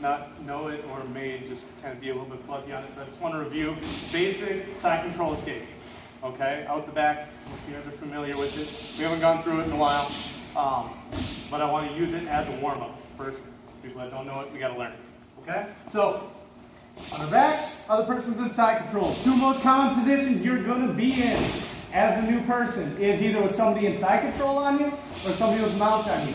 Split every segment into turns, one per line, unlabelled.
not know it or may just kind of be a little bit fuzzy on it. So I just want to review basic side control escape. Okay, out the back, if you guys are familiar with it. We haven't gone through it in a while, but I want to use it as a warm-up first. People that don't know it, we got to learn it. Okay, so on our back, other person's in side control. Two most common positions you're going to be in as a new person is either with somebody in side control on you or somebody with mount on you.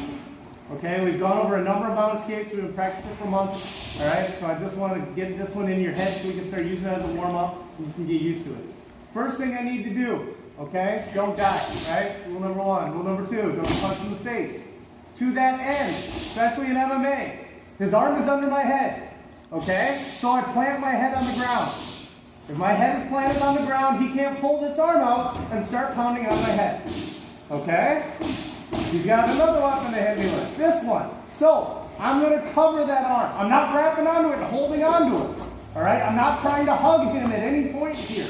Okay, we've gone over a number of mount escapes. We've been practicing for months. All right, so I just want to get this one in your head so we can start using it as a warm-up and you can get used to it. First thing I need to do, okay, don't die, right? Rule number one. Rule number two, don't punch in the face. To that end, especially in MMA, his arm is under my head, okay? So I plant my head on the ground. If my head is planted on the ground, he can't pull this arm out and start pounding on my head, okay? He's got another weapon to hit me with, this one. So I'm going to cover that arm. I'm not grabbing onto it and holding onto it, all right? I'm not trying to hug him at any point here.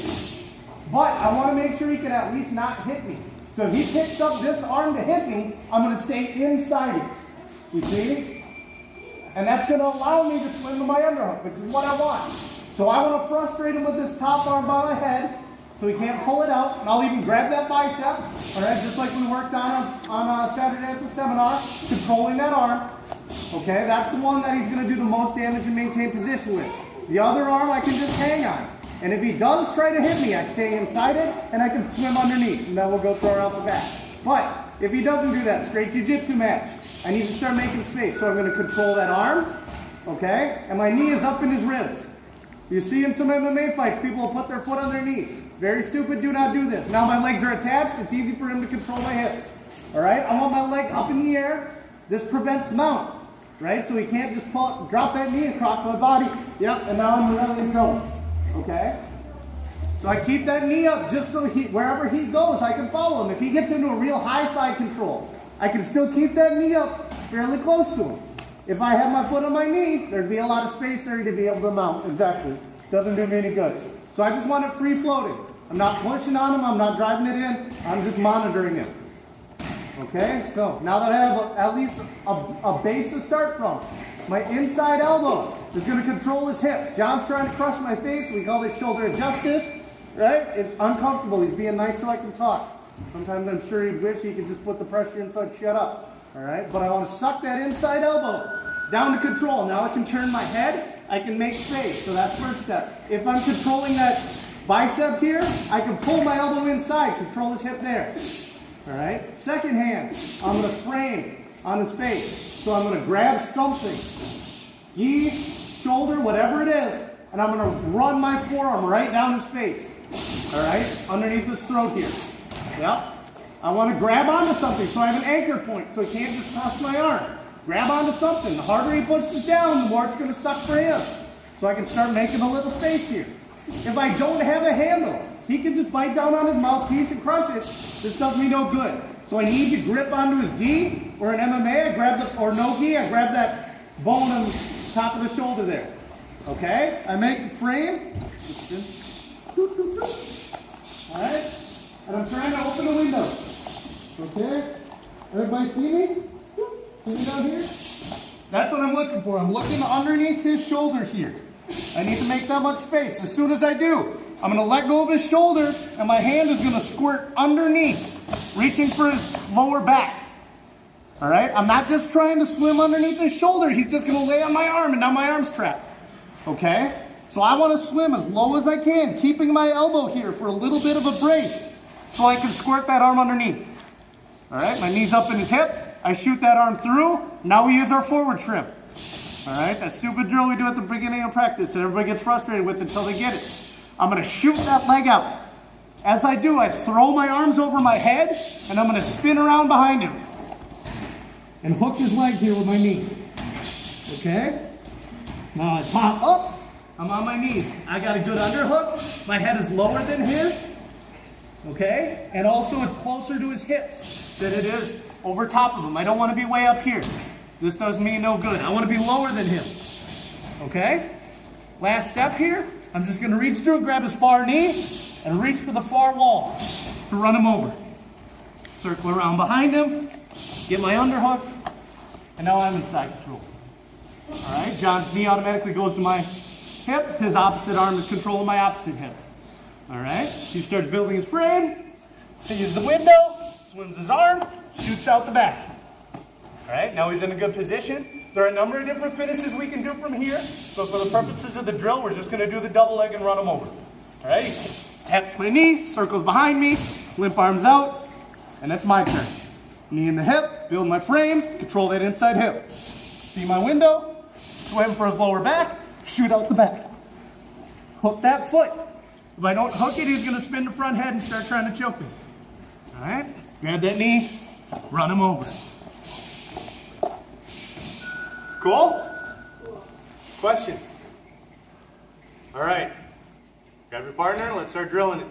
But I want to make sure he can at least not hit me. So if he picks up this arm to hit me, I'm going to stay inside it. You see? And that's going to allow me to swing with my underhook, which is what I want. So I want to frustrate him with this top arm by my head so he can't pull it out. And I'll even grab that bicep, all right, just like we worked on Saturday at the seminar, controlling that arm. Okay, that's the one that he's going to do the most damage and maintain position with. The other arm I can just hang on. And if he does try to hit me, I stay inside it and I can swim underneath. And then we'll go throw her out the back. But if he doesn't do that, straight jiu-jitsu match, I need to start making space. So I'm going to control that arm, okay? And my knee is up in his ribs. You see in some MMA fights, people will put their foot on their knee. Very stupid, do not do this. Now my legs are attached, it's easy for him to control my hips. All right, I want my leg up in the air. This prevents mount, right? So he can't just drop that knee across my body. Yep, and now I'm really in trouble. Okay? So I keep that knee up just so wherever he goes, I can follow him. If he gets into a real high side control, I can still keep that knee up fairly close to him. If I have my foot on my knee, there'd be a lot of space there to be able to mount. Exactly. Doesn't do me any good. So I just want it free floating. I'm not pushing on him. I'm not driving it in. I'm just monitoring it. Okay? So now that I have at least a base to start from, my inside elbow is going to control his hips. John's trying to crush my face. We call this shoulder adjusters, right? It's uncomfortable. He's being nice so I can talk. Sometimes I'm sure he'd wish he could just put the pressure inside, shut up, all right? But I want to suck that inside elbow down to control. Now I can turn my head. I can make space. So that's first step. If I'm controlling that bicep here, I can pull my elbow inside, control his hip there, all right? Second hand, I'm going to frame on his face. So I'm going to grab something, gi, shoulder, whatever it is, and I'm going to run my forearm right down his face, all right, underneath his throat here. Yep. I want to grab onto something so I have an anchor point so he can't just toss my arm. Grab onto something. The harder he pushes down, the more it's going to suck for him. So I can start making a little space here. If I don't have a handle, he can just bite down on his mouthpiece and crush it. This does me no good. So I need to grip onto his gi, or in MMA, I grab or no gi, I grab that bone on the top of the shoulder there. Okay? I make the frame. All right? And I'm trying to open the window. Okay? Everybody see me? See me down here? That's what I'm looking for. I'm looking underneath his shoulder here. I need to make that much space. As soon as I do, I'm going to let go of his shoulder, and my hand is going to squirt underneath, reaching for his lower back. All right? I'm not just trying to swim underneath his shoulder. He's just going to lay on my arm, and now my arm's trapped. Okay? So I want to swim as low as I can, keeping my elbow here for a little bit of a brace so I can squirt that arm underneath. All right? My knee's up in his hip. I shoot that arm through. Now we use our forward shrimp. All right? That stupid drill we do at the beginning of practice that everybody gets frustrated with until they get it. I'm going to shoot that leg out. As I do, I throw my arms over my head, and I'm going to spin around behind him and hook his leg here with my knee. Okay? Now I pop up. I'm on my knees. I got a good underhook. My head is lower than his. Okay? And also it's closer to his hips than it is over top of him. I don't want to be way up here. This does me no good. I want to be lower than him. Okay? Last step here. I'm just going to reach through, grab his far knee, and reach for the far wall to run him over. Circle around behind him, get my underhook, and now I'm in side control. All right, John's knee automatically goes to my hip. His opposite arm is controlling my opposite hip. All right, he starts building his frame, sees the window, swims his arm, shoots out the back. All right, now he's in a good position. There are a number of different finishes we can do from here, but for the purposes of the drill, we're just gonna do the double leg and run him over. All right, taps my knee, circles behind me, limp arms out, and that's my turn. Knee in the hip, build my frame, control that inside hip. See my window, swim for his lower back, shoot out the back. Hook that foot. If I don't hook it, he's gonna spin the front head and start trying to choke me. All right, grab that knee, run him over. Cool? Questions? All right, grab your partner, let's start drilling it.